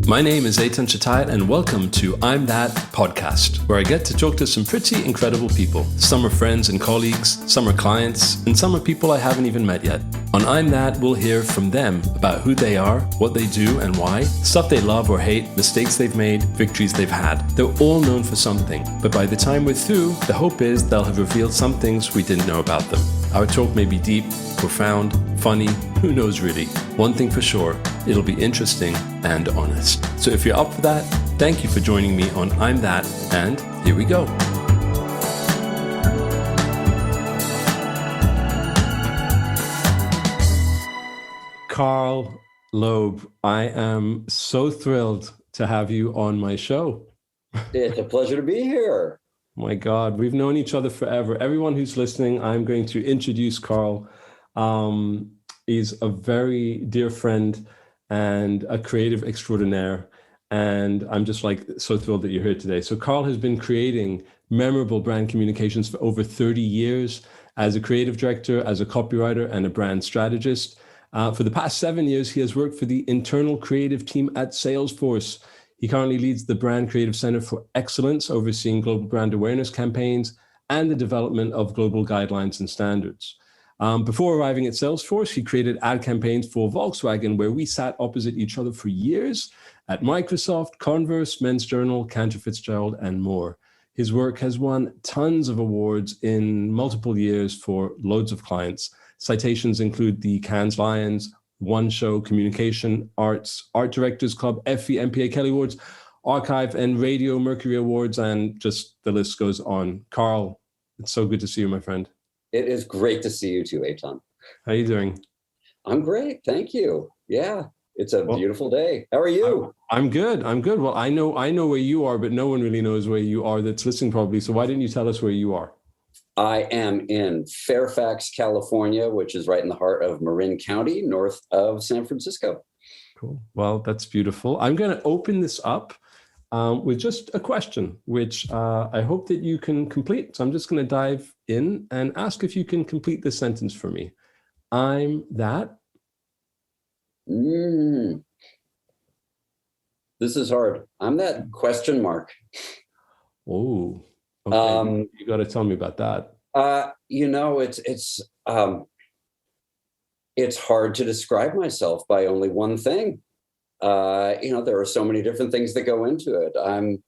My name is Eitan Chatayat and welcome to I'm That podcast, where I get to talk to some pretty incredible people. Some are friends and colleagues, some are clients, and some are people I haven't even met yet. On I'm That, we'll hear from them about who they are, what they do and why, stuff they love or hate, mistakes they've made, victories they've had. They're all known for something, but by the time we're through, the hope is they'll have revealed some things we didn't know about them. Our talk may be deep, profound, funny, who knows really. One thing for sure, it'll be interesting and honest. So if you're up for that, thank you for joining me on I'm That, and here we go. Carl Loeb, I am so thrilled to have you on my show. It's a pleasure to be here. My God, we've known each other forever. Everyone who's listening, I'm going to introduce Carl. He's a very dear friend and a creative extraordinaire. And I'm just so thrilled that you're here today. So Carl has been creating memorable brand communications for over 30 years as a creative director, as a copywriter, and a brand strategist. For the past 7 years, he has worked for the internal creative team at Salesforce. He currently leads the Brand Creative Center for Excellence, overseeing global brand awareness campaigns and the development of global guidelines and standards. Before arriving at Salesforce, he created ad campaigns for Volkswagen, where we sat opposite each other for years, at Microsoft, Converse, Men's Journal, Cantor Fitzgerald, and more. His work has won tons of awards in multiple years for loads of clients. Citations include the Cannes Lions, One Show, Communication Arts, Art Directors Club, Effie, MPA Kelly Awards, Archive and Radio Mercury Awards, and just the list goes on. Carl, it's so good to see you, my friend. It is great to see you too, Eitan. How are you doing? I'm great, thank you. Yeah, it's a beautiful day. How are you? I'm good. Well, I know where you are, but no one really knows where you are that's listening probably. So why didn't you tell us where you are? I am in Fairfax, California, which is right in the heart of Marin County, north of San Francisco. Cool. Well, that's beautiful. I'm going to open this up with just a question, which I hope that you can complete. So I'm just going to dive in and ask if you can complete this sentence for me. I'm that. This is hard. I'm that question mark. Oh. Okay, you got to tell me about that. It's hard to describe myself by only one thing. There are so many different things that go into it. I'm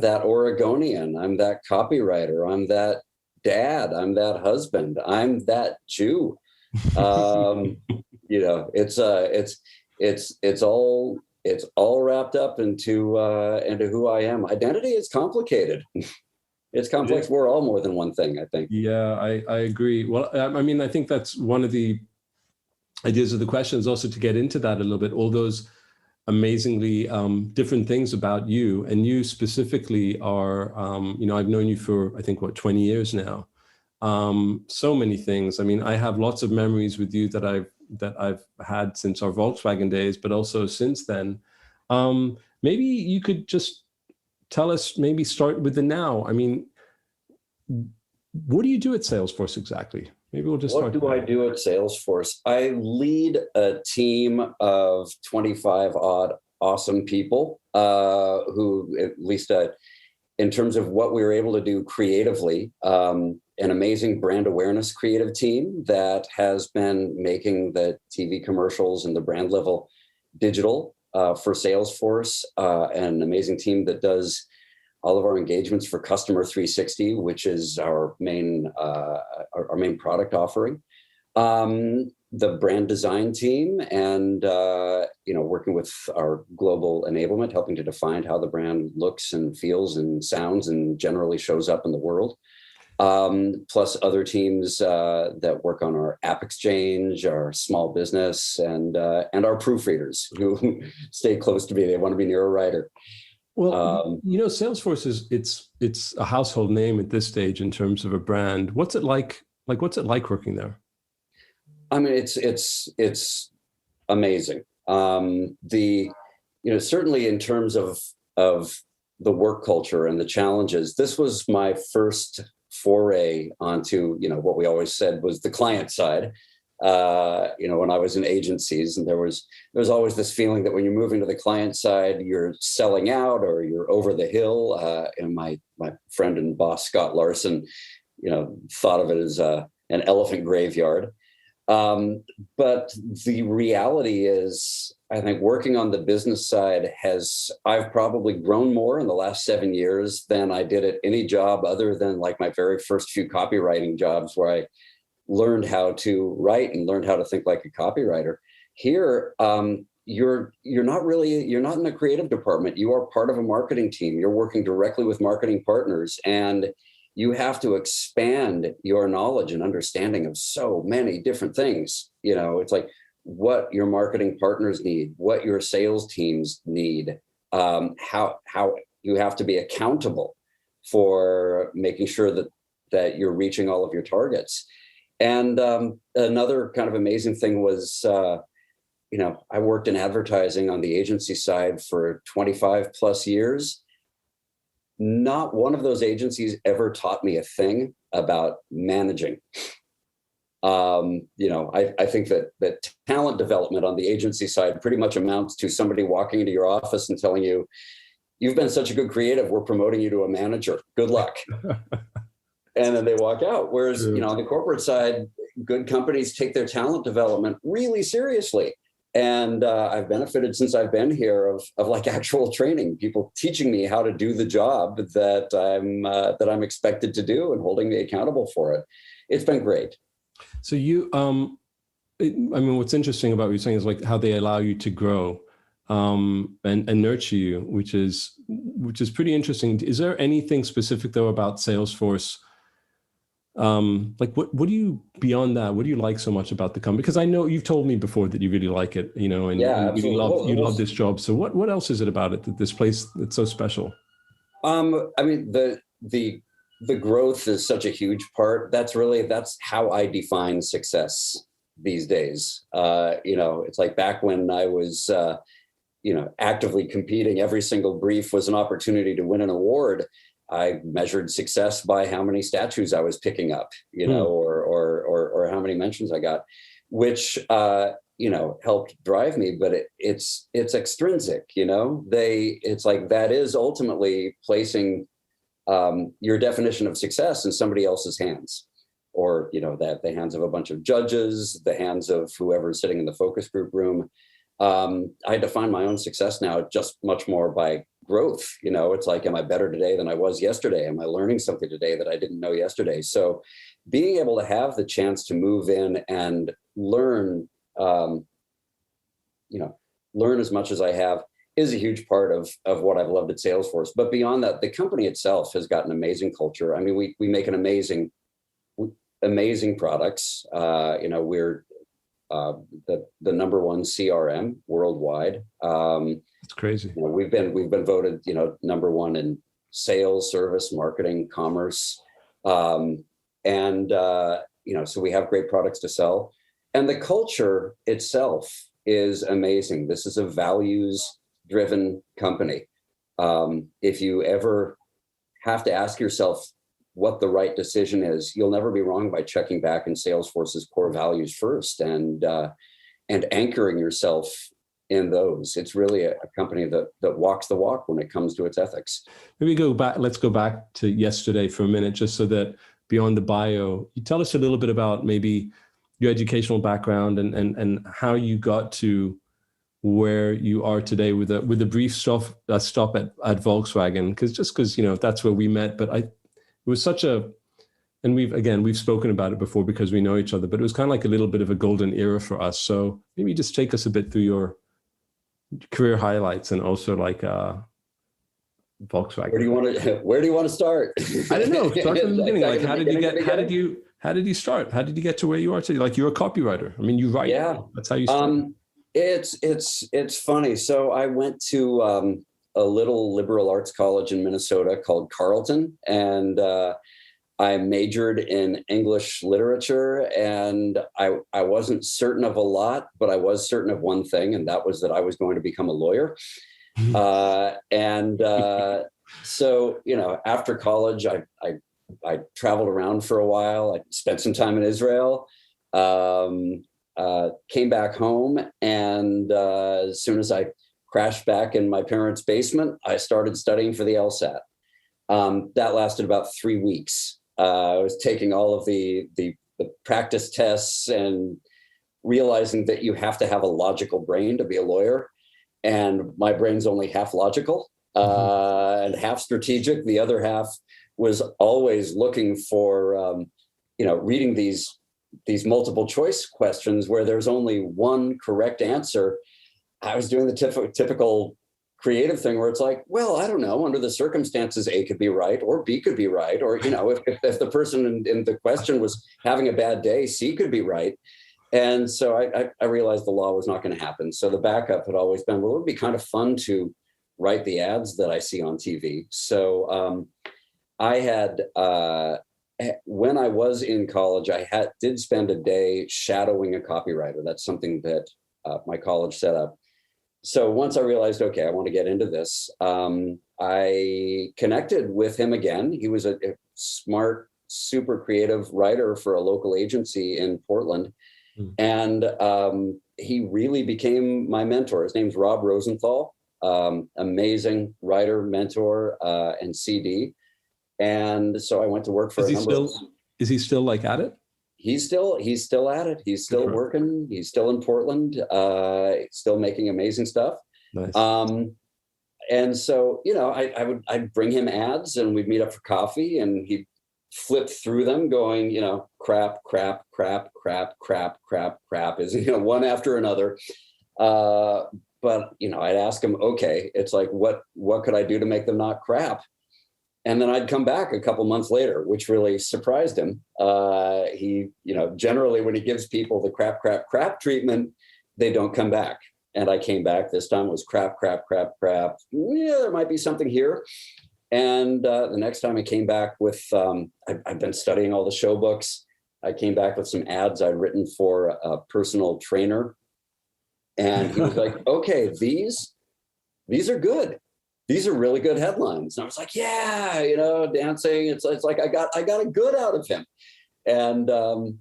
that Oregonian. I'm that copywriter. I'm that dad. I'm that husband. I'm that Jew. It's all wrapped up into who I am. Identity is complicated. It's complex. We're all more than one thing, I think. Yeah, I agree. Well, I mean, I think that's one of the ideas of the question is also to get into that a little bit. All those amazingly different things about you, and you specifically are, I've known you for, I think, 20 years now. So many things. I mean, I have lots of memories with you that I've had since our Volkswagen days, but also since then. Maybe you could just tell us, maybe start with the now. I mean, what do you do at Salesforce exactly? Maybe we'll just start. What do I do at Salesforce? I lead a team of 25 odd awesome people who, at least in terms of what we were able to do creatively, an amazing brand awareness creative team that has been making the TV commercials and the brand level digital for Salesforce, an amazing team that does all of our engagements for Customer 360, which is our main product offering. The brand design team, and working with our global enablement, helping to define how the brand looks and feels and sounds and generally shows up in the world. Plus other teams that work on our app exchange, our small business, and our proofreaders who stay close to me. They want to be near a writer. Well, Salesforce it's a household name at this stage in terms of a brand. What's it like? What's it like working there? I mean, it's amazing. Certainly in terms of the work culture and the challenges, this was my first foray onto, what we always said was the client side. when I was in agencies, and there was always this feeling that when you're moving to the client side, you're selling out or you're over the hill. And my friend and boss, Scott Larson, thought of it as an elephant graveyard. But the reality is, I think working on the business side I've probably grown more in the last 7 years than I did at any job other than like my very first few copywriting jobs, where I learned how to write and learned how to think like a copywriter. Here, you're not in the creative department. You are part of a marketing team. You're working directly with marketing partners, and you have to expand your knowledge and understanding of so many different things. It's like what your marketing partners need, what your sales teams need, how you have to be accountable for making sure that you're reaching all of your targets. And another kind of amazing thing was, I worked in advertising on the agency side for 25 plus years. Not one of those agencies ever taught me a thing about managing. I think that talent development on the agency side pretty much amounts to somebody walking into your office and telling you, "You've been such a good creative, we're promoting you to a manager. Good luck." And then they walk out. Whereas, on the corporate side, good companies take their talent development really seriously. And I've benefited since I've been here of like actual training, people teaching me how to do the job that I'm expected to do and holding me accountable for it. It's been great. So what's interesting about what you're saying is like how they allow you to grow and nurture you, which is pretty interesting. Is there anything specific though about Salesforce? Like what do you, beyond that, what do you like so much about the company? Because I know you've told me before that you really like it, and you really love this job. So what else is it about it, that this place that's so special? The growth is such a huge part. That's how I define success these days. It's like back when I was, actively competing, every single brief was an opportunity to win an award. I measured success by how many statues I was picking up, or how many mentions I got, which, helped drive me, but it's extrinsic, it's like, that is ultimately placing your definition of success in somebody else's hands, or, the hands of a bunch of judges, the hands of whoever's sitting in the focus group room. I define my own success now just much more by growth. It's like, am I better today than I was yesterday? Am I learning something today that I didn't know yesterday? So being able to have the chance to move in and learn as much as I have is a huge part of what I've loved at Salesforce. But beyond that, the company itself has got an amazing culture. I mean, we make an amazing products. We're the number one CRM worldwide. It's crazy. We've been voted, number one in sales, service, marketing, commerce. So we have great products to sell. And the culture itself is amazing. This is a values-driven company. If you ever have to ask yourself what the right decision is, you'll never be wrong by checking back in Salesforce's core values first and anchoring yourself in those. It's really a company that walks the walk when it comes to its ethics. Let's go back to yesterday for a minute, just so that beyond the bio, you tell us a little bit about maybe your educational background and how you got to where you are today with a brief stop at Volkswagen, because that's where we met. But it was such a, and we've spoken about it before because we know each other, but it was kind of like a little bit of a golden era for us. So maybe just take us a bit through your career highlights and also like Volkswagen. Where do you want to start? I don't know. Start from the beginning. Like, how did you start? How did you get to where you are today? Like, you're a copywriter. I mean, you write. Yeah. That's how you start. It's funny. So I went to a little liberal arts college in Minnesota called Carleton, and I majored in English literature, and I wasn't certain of a lot, but I was certain of one thing, and that was that I was going to become a lawyer. So, after college, I traveled around for a while. I spent some time in Israel. Came back home, and as soon as I crashed back in my parents' basement, I started studying for the LSAT. That lasted about 3 weeks. I was taking all of the practice tests and realizing that you have to have a logical brain to be a lawyer. And my brain's only half logical and half strategic. The other half was always looking for, reading these multiple choice questions where there's only one correct answer. I was doing the typical creative thing where it's like, well, I don't know, under the circumstances, A could be right or B could be right. Or, if the person in the question was having a bad day, C could be right. And so I realized the law was not going to happen. So the backup had always been, well, it would be kind of fun to write the ads that I see on TV. So I had, when I was in college, did spend a day shadowing a copywriter. That's something that my college set up. So once I realized, okay, I want to get into this, I connected with him again. He was a smart, super creative writer for a local agency in Portland. And he really became my mentor. His name's Rob Rosenthal, amazing writer, mentor, and CD. And so I went to work for a number of... Is he still like at it? He's still at it. He's still working. He's still in Portland, still making amazing stuff. Nice. And so, I'd bring him ads and we'd meet up for coffee, and he'd flip through them going, crap, is, one after another. But, I'd ask him, okay, it's like, what could I do to make them not crap? And then I'd come back a couple months later, which really surprised him. He, generally when he gives people the crap treatment, they don't come back. And I came back. This time it was crap. Yeah, there might be something here. And the next time I came back with, I've been studying all the show books. I came back with some ads I'd written for a personal trainer. And he was like, okay, these are good. These are really good headlines. And I was like, yeah, dancing. It's like I got a good out of him. And, and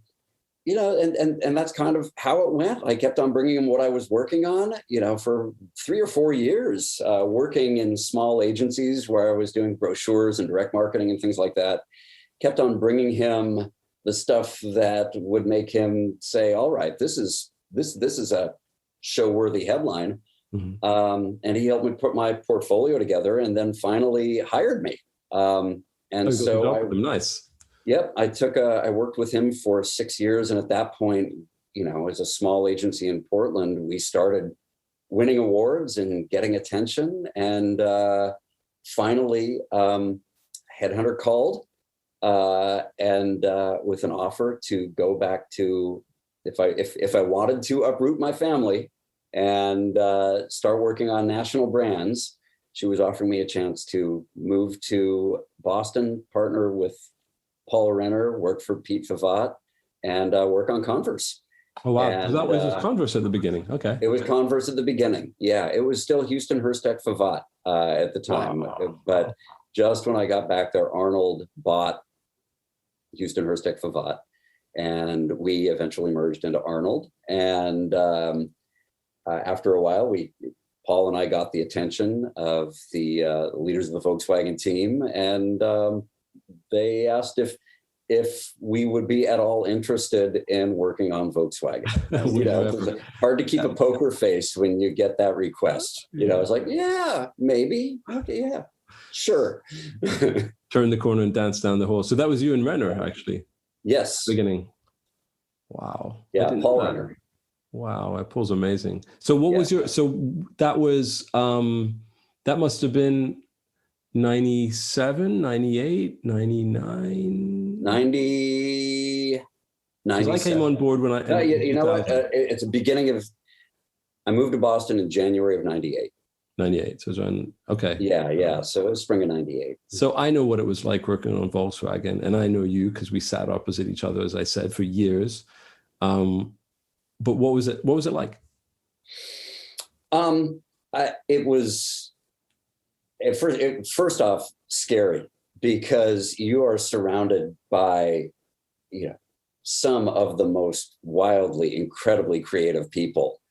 that's kind of how it went. I kept on bringing him what I was working on, for 3 or 4 years, working in small agencies where I was doing brochures and direct marketing and things like that. Kept on bringing him the stuff that would make him say, all right, this is a show-worthy headline. Mm-hmm. And he helped me put my portfolio together, and then finally hired me. Nice. Yep. I worked with him for 6 years. And at that point, as a small agency in Portland, we started winning awards and getting attention. And finally, Headhunter called and with an offer to go back to, if I wanted to uproot my family and start working on national brands, she was offering me a chance to move to Boston, partner with Paul Renner, work for Pete Favat, and work on Converse. Oh, wow. And, that was Converse at the beginning. Okay. It was Converse at the beginning. Yeah. It was still Houston Hurstech Favat at the time. Wow. But just when I got back there, Arnold bought Houston Hurstech Favat, and we eventually merged into Arnold. And after a while, Paul and I got the attention of the leaders of the Volkswagen team, and they asked if we would be at all interested in working on Volkswagen. It's hard to keep a poker face when you get that request. It's like, yeah, maybe. Okay, yeah, sure. Turn the corner and dance down the hall. So that was you and Renner, actually. Yes. Beginning. Wow. Yeah, Paul Renner. Wow, Paul's amazing. So what was that must have been 97, 98, 99? 90, 97. I came on board when I... you know what? It's the beginning of... I moved to Boston in January of 98. 98, so it was around... Okay. Yeah. So it was spring of 98. So I know what it was like working on Volkswagen, and I know you because we sat opposite each other, as I said, for years. But what was it like? It was first off scary, because you are surrounded by some of the most wildly, incredibly creative people.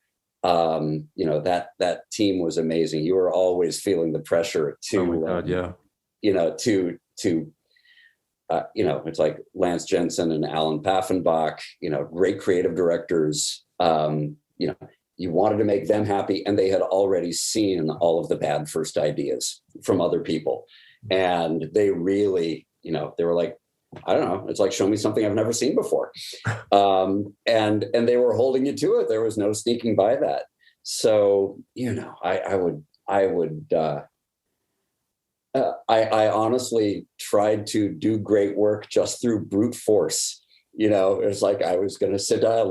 That team was amazing. You were always feeling the pressure to, Oh my God, yeah. It's like Lance Jensen and Alan Paffenbach, great creative directors. You wanted to make them happy, and they had already seen all of the bad first ideas from other people. And they really, they were like, I don't know, it's like, show me something I've never seen before. And they were holding you to it. There was no sneaking by that. So, I honestly tried to do great work just through brute force. It's like I was going to sit down, I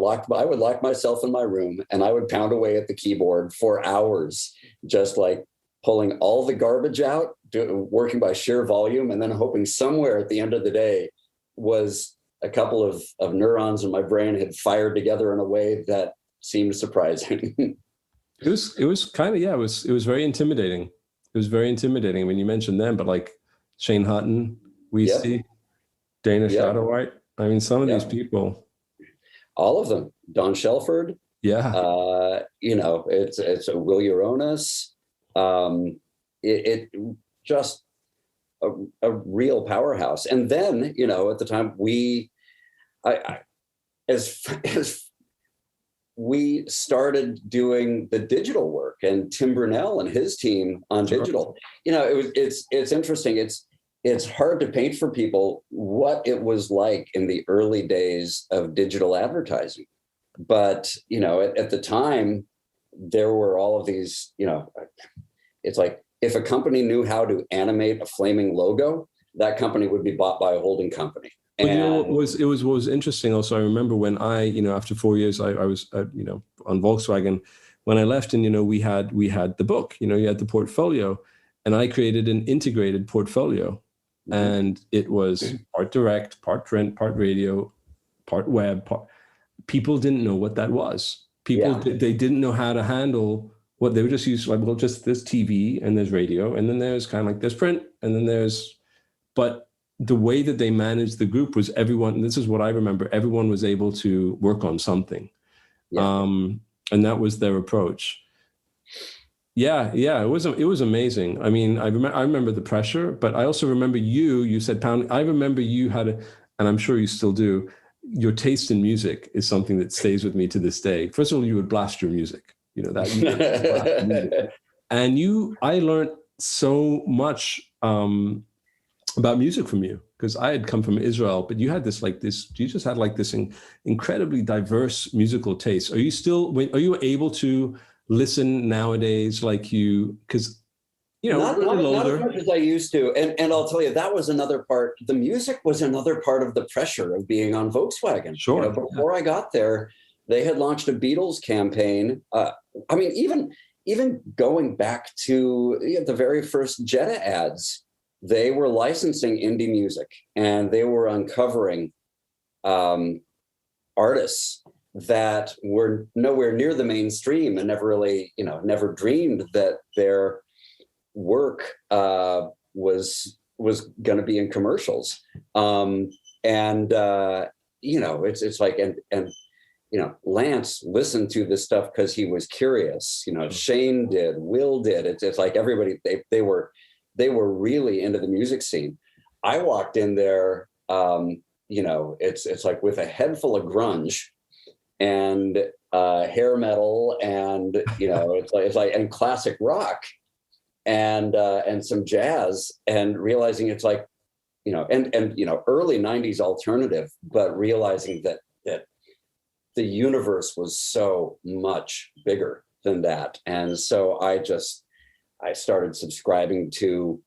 would lock myself in my room, and I would pound away at the keyboard for hours, just like pulling all the garbage out, working by sheer volume, and then hoping somewhere at the end of the day was a couple of neurons in my brain had fired together in a way that seemed surprising. It was kind of, it was very intimidating. It was very intimidating. I mean, you mentioned them, but like Shane Hutton, Weesey, Dana Shadowhite. I mean, some of these people. All of them. Don Shelford. Yeah. It's Will Uronis. It just a real powerhouse. And then, at the time as we started doing the digital work, and Tim Brunell and his team on digital, it's interesting. It's hard to paint for people what it was like in the early days of digital advertising. But, at the time, there were all of these, it's like if a company knew how to animate a flaming logo, that company would be bought by a holding company. And what was interesting also, I remember when I, after 4 years, I was, on Volkswagen. When I left, and, we had the book, you had the portfolio, and I created an integrated portfolio. And it was part direct, part print, part radio, part web. People didn't know what that was. They didn't know how to handle what they were just used to. Like, well, just there's TV and there's radio, and then there's kind of like there's print, and then but the way that they managed the group was everyone. This is what I remember. Everyone was able to work on something, and that was their approach. Yeah, it was amazing. I mean, I remember the pressure, but I also remember you said pound. I remember you had and I'm sure you still do, your taste in music is something that stays with me to this day. First of all, you would blast your music, that you would blast your music. And I learned so much about music from you, because I had come from Israel, but you had you just had like this incredibly diverse musical taste. Are you able to listen nowadays because not as much as I used to, and I'll tell you, that was another part. The music was another part of the pressure of being on Volkswagen. Sure. Before I got there, they had launched a Beatles campaign. I mean, even going back to the very first Jetta ads, they were licensing indie music, and they were uncovering artists that were nowhere near the mainstream, and never really, never dreamed that their work was going to be in commercials. It's like, and Lance listened to this stuff because he was curious. Shane did, Will did. It's like everybody, they were really into the music scene. I walked in there, it's like with a head full of grunge and hair metal, and it's like and classic rock, and some jazz, and realizing it's like and early 90s alternative, but realizing that the universe was so much bigger than that. And so I started subscribing to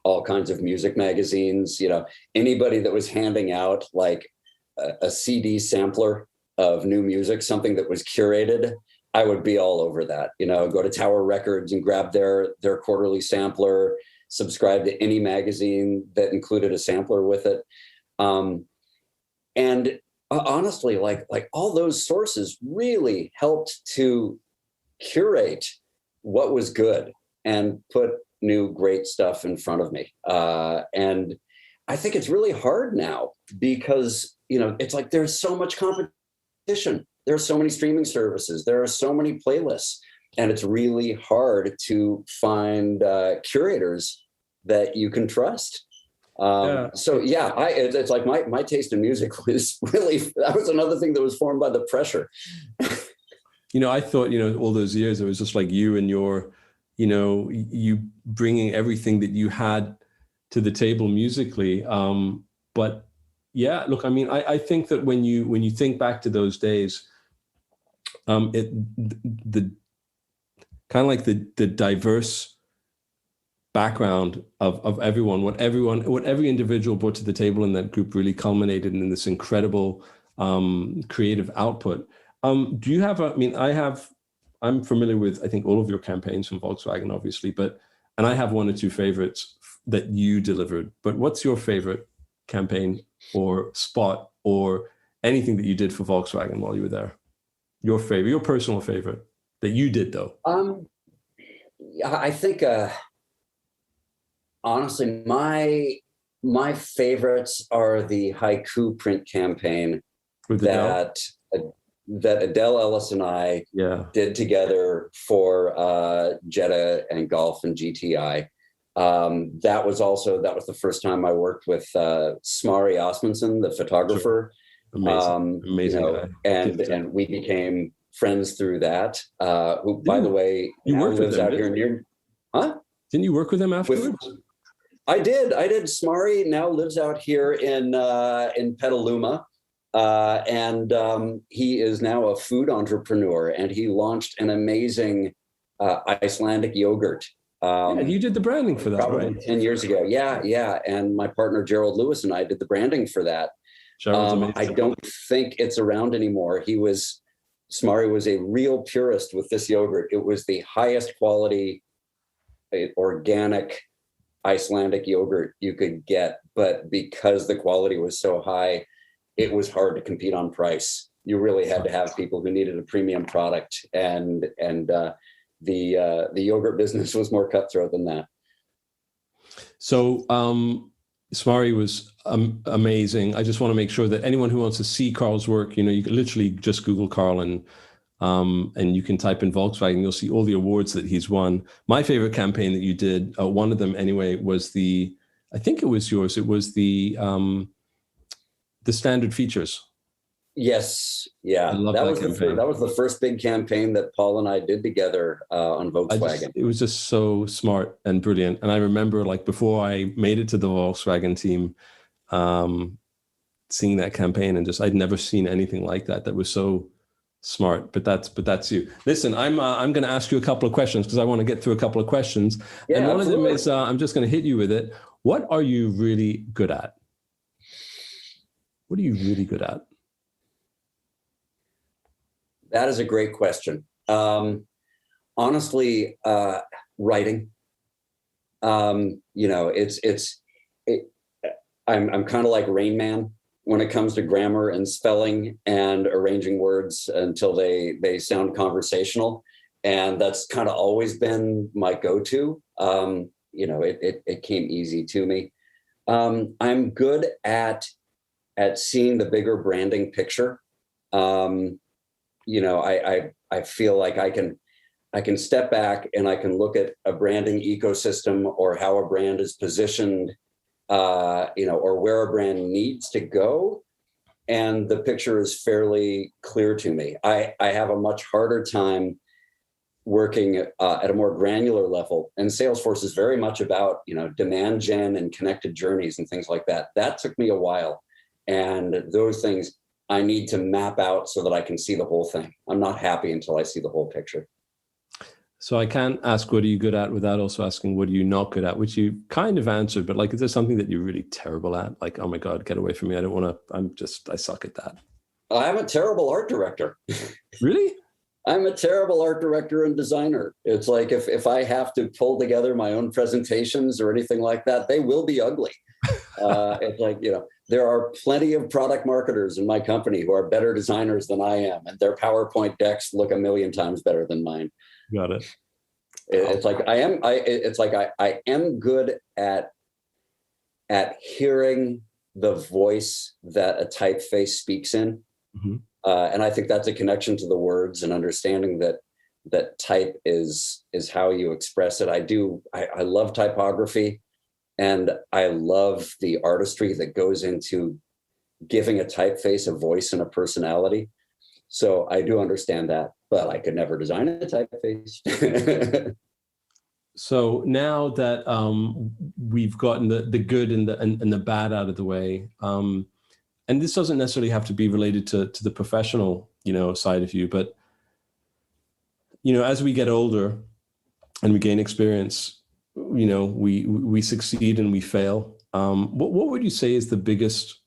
all kinds of music magazines. Anybody that was handing out like a CD sampler of new music, something that was curated, I would be all over that. Go to Tower Records and grab their quarterly sampler, subscribe to any magazine that included a sampler with it. And honestly, like all those sources really helped to curate what was good and put new great stuff in front of me. And I think it's really hard now because it's like there's so much competition. There are so many streaming services. There are so many playlists. And it's really hard to find curators that you can trust. So yeah, it's like my taste in music was really, that was another thing that was formed by the pressure. I thought, all those years, it was just like you and your, you bringing everything that you had to the table musically. But yeah, look, I mean, I think that when you think back to those days, the kind of like the diverse background of everyone, what every individual brought to the table in that group really culminated in this incredible creative output. Do you have I'm familiar with, I think, all of your campaigns from Volkswagen, obviously, and I have one or two favorites that you delivered, but what's your favorite campaign or spot or anything that you did for Volkswagen while you were there? Your personal favorite that you did though? I think, honestly, my favorites are the haiku print campaign that Adele Ellis and I did together for Jetta and Golf and GTI. That was the first time I worked with Smári Osmundsson, the photographer. Sure. Amazing guy. And we became friends through that. Who, by the way, now lives out here near. Huh? Didn't you work with him afterwards? I did. Smári now lives out here in Petaluma. And he is now a food entrepreneur, and he launched an amazing Icelandic yogurt. You did the branding for that, probably right? 10 years ago. Yeah. And my partner, Gerald Lewis, and I did the branding for that. I don't think it's around anymore. Smári was a real purist with this yogurt. It was the highest quality organic Icelandic yogurt you could get, but because the quality was so high, it was hard to compete on price. You really had to have people who needed a premium product, and the yogurt business was more cutthroat than that. So Smári was amazing. I just want to make sure that anyone who wants to see Carl's work, you can literally just Google Carl and you can type in Volkswagen. You'll see all the awards that he's won. My favorite campaign that you did, one of them anyway, was I think it was yours. It was the standard features. Yes. Yeah. That was the first big campaign that Paul and I did together on Volkswagen. It was just so smart and brilliant. And I remember, like, before I made it to the Volkswagen team, seeing that campaign, and I'd never seen anything like that. That was so smart. But that's you. Listen, I'm going to ask you a couple of questions because I want to get through a couple of questions. Yeah, and one of them is, I'm just going to hit you with it. What are you really good at? What are you really good at? That is a great question. Honestly, writing. I'm kind of like Rain Man when it comes to grammar and spelling and arranging words until they sound conversational, and that's kind of always been my go-to. It came easy to me. I'm good at seeing the bigger branding picture. I feel like I can step back and I can look at a branding ecosystem or how a brand is positioned, or where a brand needs to go. And the picture is fairly clear to me. I have a much harder time working at a more granular level. And Salesforce is very much about, demand gen and connected journeys and things like that. That took me a while. And those things I need to map out so that I can see the whole thing. I'm not happy until I see the whole picture. So I can't ask what are you good at without also asking what are you not good at, which you kind of answered, but like, is there something that you're really terrible at? Like, oh my God, get away from me. I suck at that. I'm a terrible art director. Really? I'm a terrible art director and designer. It's like, if I have to pull together my own presentations or anything like that, they will be ugly. It's like, there are plenty of product marketers in my company who are better designers than I am, and their PowerPoint decks look a million times better than mine. Got it. It's like I am good at hearing the voice that a typeface speaks in. Mm-hmm. And I think that's a connection to the words and understanding that type is how you express it. I love typography, and I love the artistry that goes into giving a typeface a voice and a personality. So I do understand that, but I could never design a typeface. So now that we've gotten the good and the bad out of the way, and this doesn't necessarily have to be related to the professional, side of you, but as we get older and we gain experience, we succeed and we fail. What would you say is the biggest?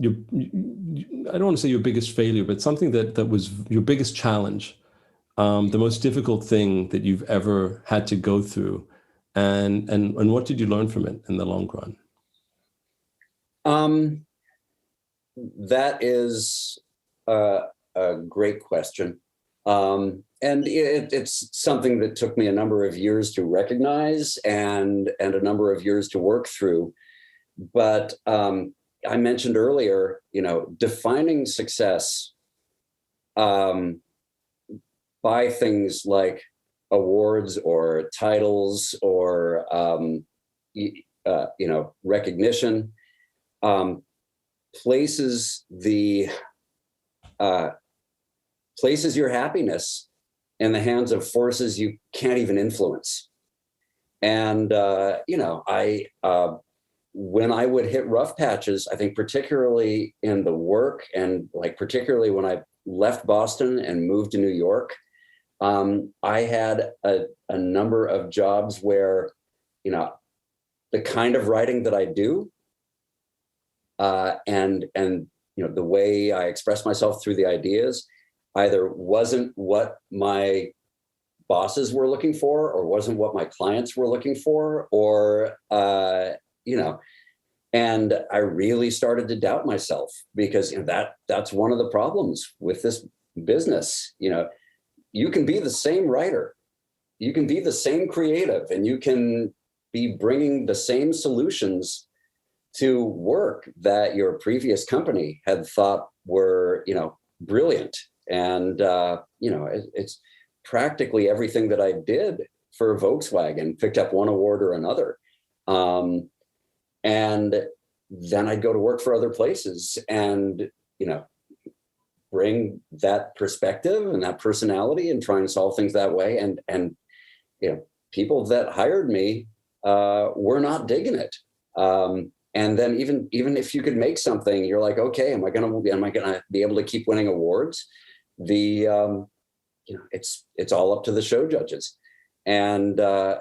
I don't want to say your biggest failure, but something that was your biggest challenge, the most difficult thing that you've ever had to go through, and what did you learn from it in the long run? That is a great question. And it's something that took me a number of years to recognize and a number of years to work through. But I mentioned earlier, defining success by things like awards or titles or recognition places your happiness in the hands of forces you can't even influence. And when I would hit rough patches, I think particularly in the work and particularly when I left Boston and moved to New York, I had a number of jobs where, the kind of writing that I do and the way I express myself through the ideas either wasn't what my bosses were looking for or wasn't what my clients were looking for, or and I really started to doubt myself because that's one of the problems with this business. You can be the same writer, you can be the same creative, and you can be bringing the same solutions to work that your previous company had thought were, brilliant. And, it's practically everything that I did for Volkswagen picked up one award or another. And then I'd go to work for other places and, bring that perspective and that personality and try and solve things that way. And people that hired me were not digging it. And then even if you could make something, you're like, okay, am I gonna be able to keep winning awards? It's all up to the show judges. And I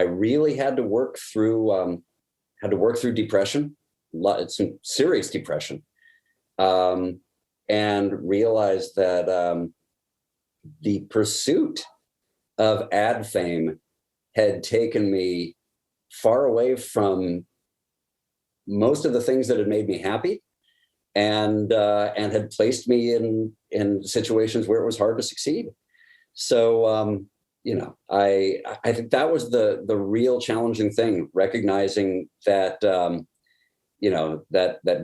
really had to work through depression, some serious depression, and realized that the pursuit of ad fame had taken me far away from most of the things that had made me happy, and had placed me in situations where it was hard to succeed. So I think that was the real challenging thing, recognizing that that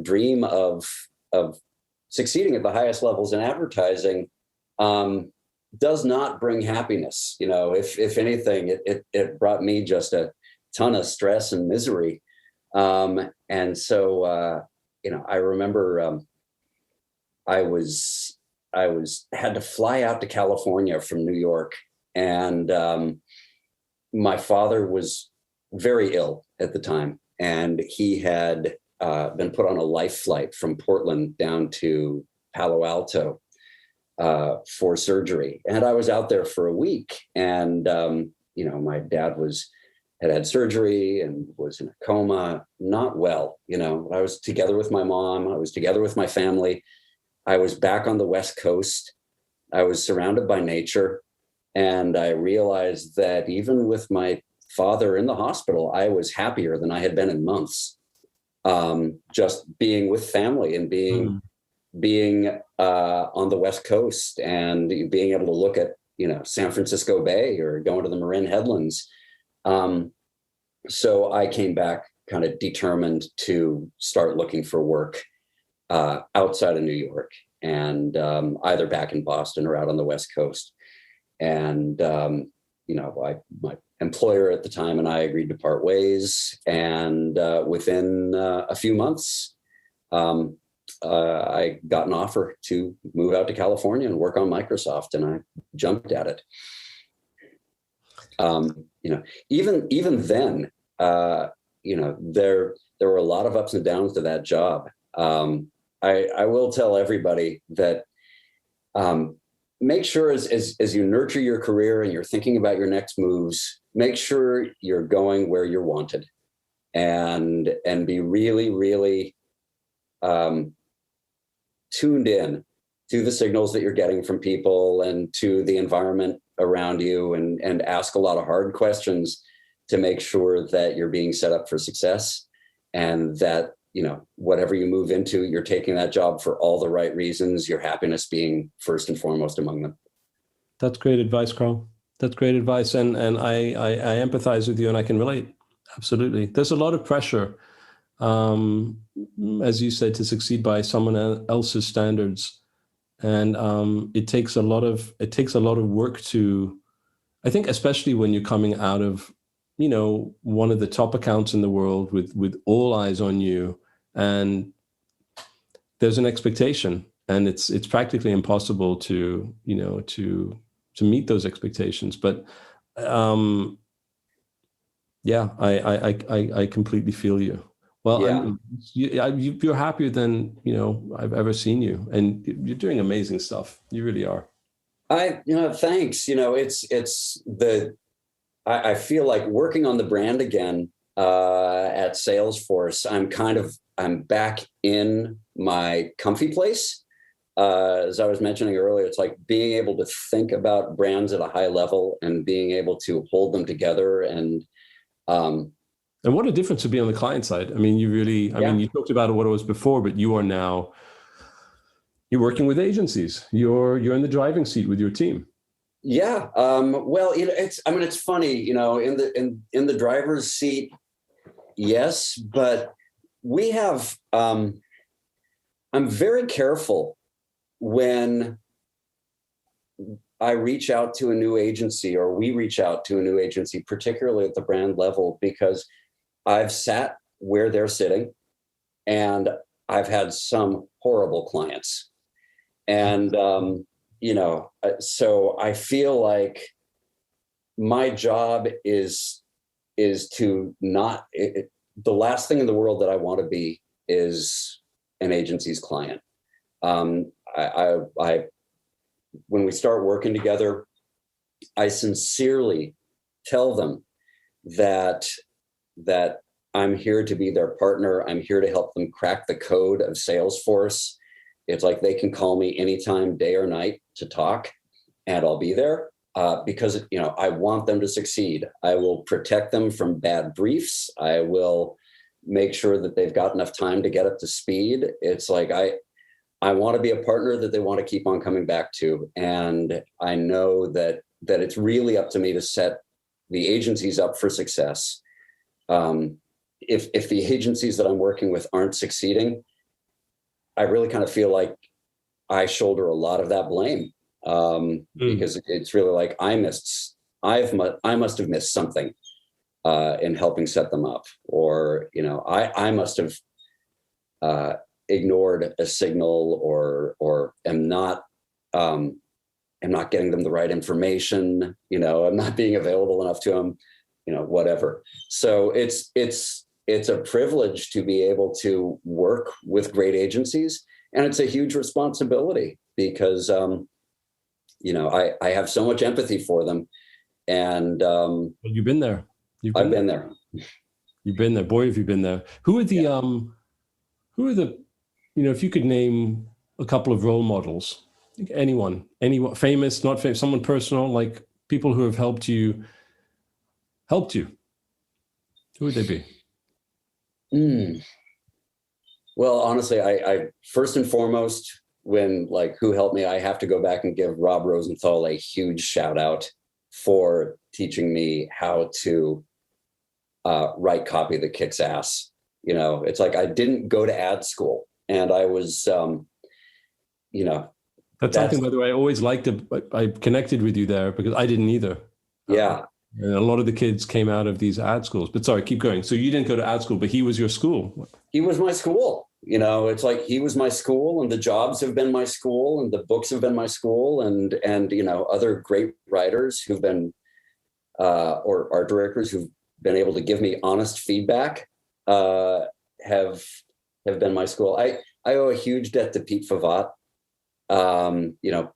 dream of succeeding at the highest levels in advertising does not bring happiness. If anything, it brought me just a ton of stress and misery. And so, I remember I had to fly out to California from New York, and my father was very ill at the time, and he had been put on a life flight from Portland down to Palo Alto for surgery. And I was out there for a week, and my dad had surgery and was in a coma, not well. I was together with my mom. I was together with my family. I was back on the West Coast. I was surrounded by nature. And I realized that even with my father in the hospital, I was happier than I had been in months. Just being with family and being on the West Coast and being able to look at, San Francisco Bay or going to the Marin Headlands. So I came back kind of determined to start looking for work outside of New York, and either back in Boston or out on the West Coast. And my employer at the time and I agreed to part ways. And within a few months, I got an offer to move out to California and work on Microsoft, and I jumped at it. Even then, there were a lot of ups and downs to that job. I will tell everybody that make sure as you nurture your career and you're thinking about your next moves, make sure you're going where you're wanted, and be really, really tuned in to the signals that you're getting from people and to the environment around you, and ask a lot of hard questions to make sure that you're being set up for success, and that, whatever you move into, you're taking that job for all the right reasons, your happiness being first and foremost among them. That's great advice, Carl. That's great advice. And I empathize with you, and I can relate. Absolutely. There's a lot of pressure, as you said, to succeed by someone else's standards. And it takes a lot of work to, I think, especially when you're coming out of, one of the top accounts in the world with all eyes on you, and there's an expectation, and it's practically impossible to meet those expectations. But I completely feel you. Well, yeah. You're happier than I've ever seen you, and you're doing amazing stuff. You really are. Thanks. I feel like working on the brand again at Salesforce. I'm back in my comfy place. As I was mentioning earlier, it's like being able to think about brands at a high level and being able to hold them together. And what a difference to be on the client side. I mean, you talked about what it was before, but you're working with agencies. You're in the driving seat with your team. Yeah. Well, it's funny, in the driver's seat. Yes, but we have, I'm very careful when I reach out to a new agency, or we reach out to a new agency, particularly at the brand level, because I've sat where they're sitting, and I've had some horrible clients. And, so I feel like my job is to not, the last thing in the world that I want to be is an agency's client. When we start working together, I sincerely tell them that I'm here to be their partner. I'm here to help them crack the code of Salesforce. It's like they can call me anytime, day or night, to talk, and I'll be there because I want them to succeed. I will protect them from bad briefs. I will make sure that they've got enough time to get up to speed. It's like I want to be a partner that they want to keep on coming back to. And I know that it's really up to me to set the agencies up for success. If the agencies that I'm working with aren't succeeding, I really kind of feel like I shoulder a lot of that blame because it's really like I must have missed something in helping set them up, or I must have ignored a signal, or am not getting them the right information. I'm not being available enough to them. Whatever. So it's a privilege to be able to work with great agencies, and it's a huge responsibility because I have so much empathy for them, and you've been there. I've been there. You've been there. Boy, have you been there. Who are the if you could name a couple of role models, anyone famous, not famous, someone personal, like people who have helped you, who would they be? Well, honestly, I first and foremost, when who helped me, I have to go back and give Rob Rosenthal a huge shout out for teaching me how to write copy that kicks ass. It's like I didn't go to ad school, and I was, That's something, by the way, I always liked it. I connected with you there because I didn't either. Yeah. And a lot of the kids came out of these ad schools. But sorry, keep going. So you didn't go to ad school, but he was your school. He was my school. It's like he was my school, and the jobs have been my school, and the books have been my school, and other great writers who've been or art directors who've been able to give me honest feedback have been my school. I owe a huge debt to Pete Favat.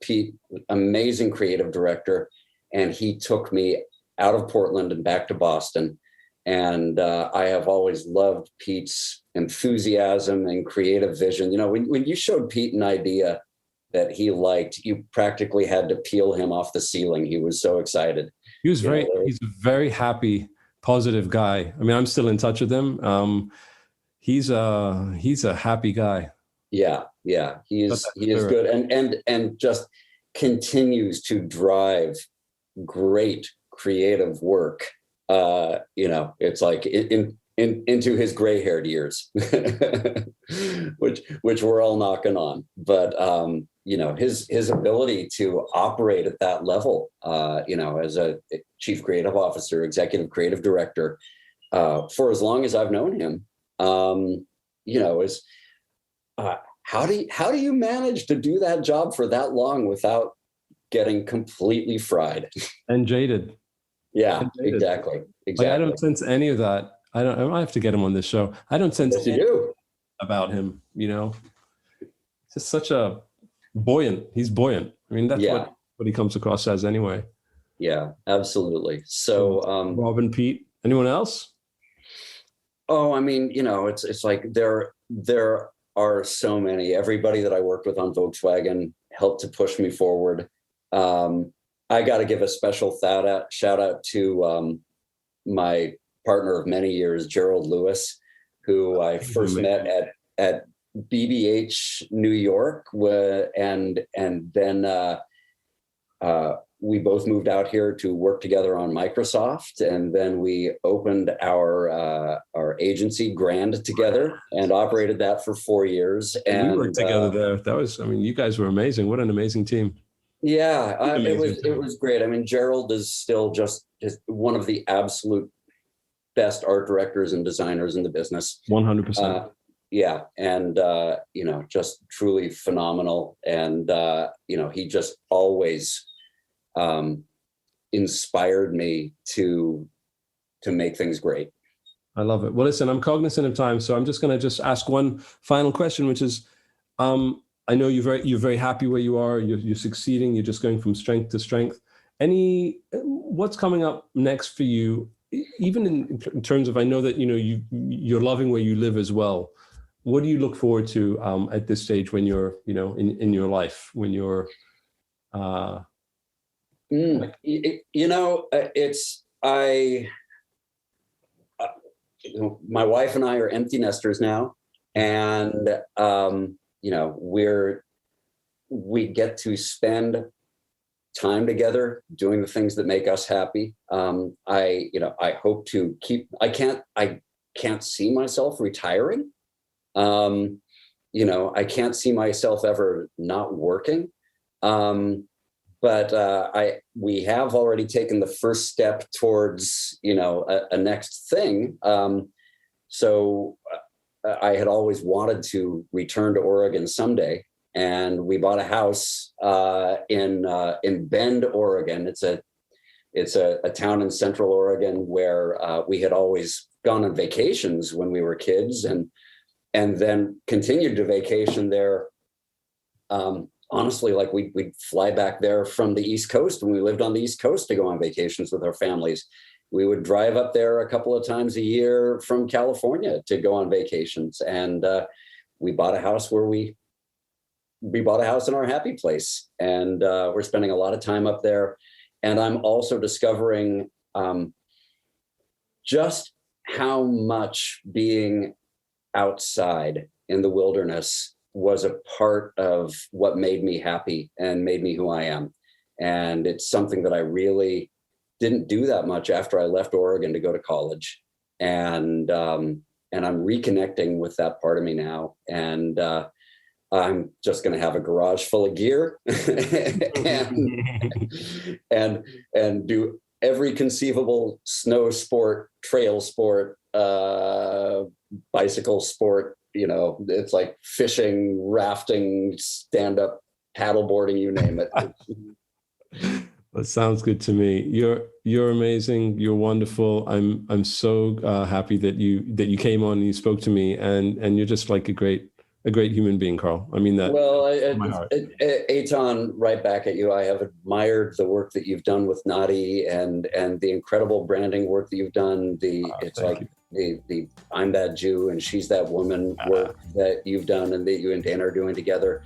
Pete, amazing creative director, and he took me out of Portland and back to Boston. And I have always loved Pete's enthusiasm and creative vision. When you showed Pete an idea that he liked, you practically had to peel him off the ceiling. He was so excited. He's a very happy, positive guy. I mean, I'm still in touch with him. He's a happy guy. Yeah. He is good. And just continues to drive great creative work. It's like into his gray-haired years, which we're all knocking on. But his ability to operate at that level, as a chief creative officer, executive creative director, for as long as I've known him, is how do you manage to do that job for that long without getting completely fried and jaded? Yeah, exactly. Like, I don't sense any of that. I have to get him on this show. I don't sense anything about him. It's just such a buoyant. He's buoyant. I mean, that's what he comes across as anyway. Yeah, absolutely. So, Rob and Pete. Anyone else? Oh, I mean, it's like there are so many. Everybody that I worked with on Volkswagen helped to push me forward. I got to give a special shout out to my partner of many years, Gerald Lewis, who I first met at BBH New York, and then we both moved out here to work together on Microsoft, and then we opened our agency Grand together and operated that for 4 years. And we worked together there. That was, you guys were amazing. What an amazing team. Yeah, it was great. I mean, Gerald is still just one of the absolute best art directors and designers in the business. 100%. Yeah, and just truly phenomenal. And he just always inspired me to make things great. I love it. Well, listen, I'm cognizant of time, so I'm just going to ask one final question, which is, I know you're very happy where you are. You're succeeding. You're just going from strength to strength. What's coming up next for you? Even in terms of, I know that you're loving where you live as well. What do you look forward to at this stage when you're in your life, when you're my wife and I are empty nesters now, and we get to spend time together doing the things that make us happy. I hope to keep. I can't see myself retiring. I can't see myself ever not working. But we have already taken the first step towards, a next thing. So I had always wanted to return to Oregon someday, and we bought a house in Bend, Oregon. It's a town in Central Oregon where we had always gone on vacations when we were kids, and then continued to vacation there. Honestly, like we'd fly back there from the East Coast when we lived on the East Coast to go on vacations with our families. We would drive up there a couple of times a year from California to go on vacations. And we bought a house where we bought a house in our happy place. And we're spending a lot of time up there. And I'm also discovering just how much being outside in the wilderness was a part of what made me happy and made me who I am. And it's something that I really didn't do that much after I left Oregon to go to college. and I'm reconnecting with that part of me now. And I'm just going to have a garage full of gear and do every conceivable snow sport, trail sport, bicycle sport. It's like fishing, rafting, stand-up paddleboarding, you name it. That sounds good to me. You're amazing. You're wonderful. I'm so happy that you came on and you spoke to me, and you're just like a great human being, Carl. I mean that. Well, my heart. Eitan, right back at you. I have admired the work that you've done with Nadi and the incredible branding work that you've done. The I'm That Jew and She's That Woman work that you've done and that you and Dan are doing together.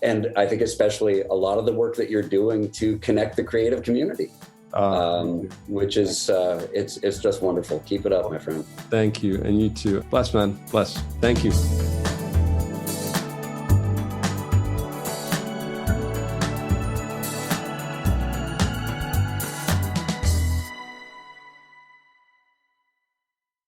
And I think especially a lot of the work that you're doing to connect the creative community, which is, it's just wonderful. Keep it up, my friend. Thank you. And you too. Bless, man. Bless. Thank you.